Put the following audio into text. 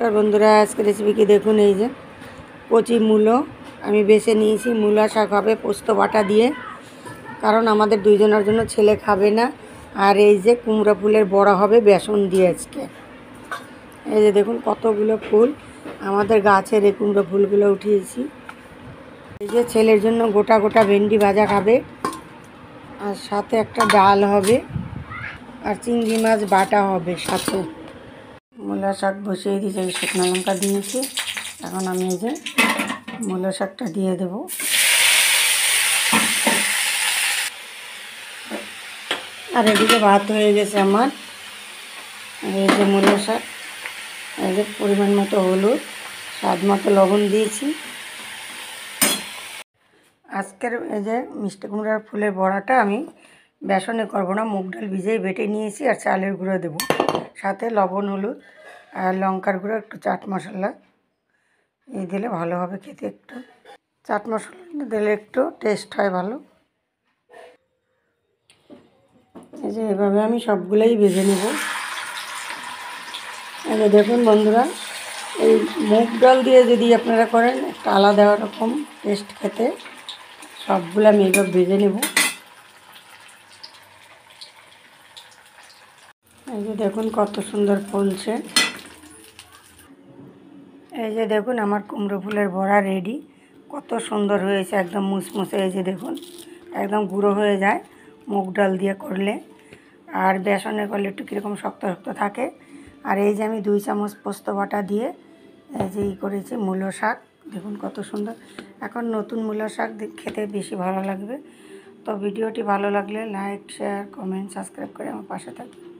নমস্কার বন্ধুরা, আজকে রেসিপি কি দেখুন। এই যে কচি মূলো আমি বেছে নিয়েছি। মূলা শাক হবে পোস্ত বাটা দিয়ে, কারণ আমাদের দুইজনের জন্য, ছেলে খাবে না। আর এই যে কুমড়া ফুলের বড়া হবে বেসন দিয়ে আজকে। এই যে দেখুন কতগুলো ফুল আমাদের গাছের, এই কুমড়া ফুলগুলো উঠিয়েছি। এই যে ছেলের জন্য গোটা গোটা ভেন্ডি ভাজা খাবে, আর সাথে একটা ডাল হবে, আর চিংড়ি মাছ বাটা হবে সাথে। মূলা শাক বসিয়ে দিয়েছি, শুকনো লঙ্কা দিয়েছি। এখন আমি এই যে মূলা শাকটা দিয়ে দেব। আর এদিকে ভাত হয়ে গেছে আমার। এই যে মূলা শাক, এই যে পরিমাণ মতো হলুদ, স্বাদ মতো লবণ দিয়েছি। আজকের এই যে মিষ্টি কুমড়ার ফুলের বড়াটা আমি বেসনে করব না, মুগ ডাল ভিজিয়ে বেটে নিয়েছি, আর চালের গুঁড়ো দেবো, সাথে লবণ, হলুদ আর লঙ্কার গুঁড়ো, একটু চাট মশলা এই দিলে ভালো হবে খেতে। একটু চাট মশলা দিলে একটু টেস্ট হয় ভালো। এই যে এভাবে আমি সবগুলোই ভেজে নেব। এই যে দেখুন বন্ধুরা, এই মুগ ডাল দিয়ে যদি আপনারা করেন একটা আলাদা রকম টেস্ট খেতে। সবগুলো আমি এইভাবে ভেজে নেব। এই যে দেখুন কত সুন্দর ফুলছে। এই যে দেখুন আমার কুমড়ো ফুলের বড়া রেডি। কত সুন্দর হয়েছে, একদম মুসমুসে। এই যে দেখুন একদম গুঁড়ো হয়ে যায় মুগ ডাল দিয়ে করলে, আর বেসনে করলে একটু কীরকম শক্ত শক্ত থাকে। আর এই যে আমি 2 চামচ পোস্ত বাটা দিয়ে এই যে করেছি মূলো শাক, দেখুন কত সুন্দর। এখন নতুন মূলো শাক খেতে বেশি ভালো লাগবে। তো ভিডিওটি ভালো লাগলে লাইক, শেয়ার, কমেন্ট, সাবস্ক্রাইব করে আমার পাশে থাকবে।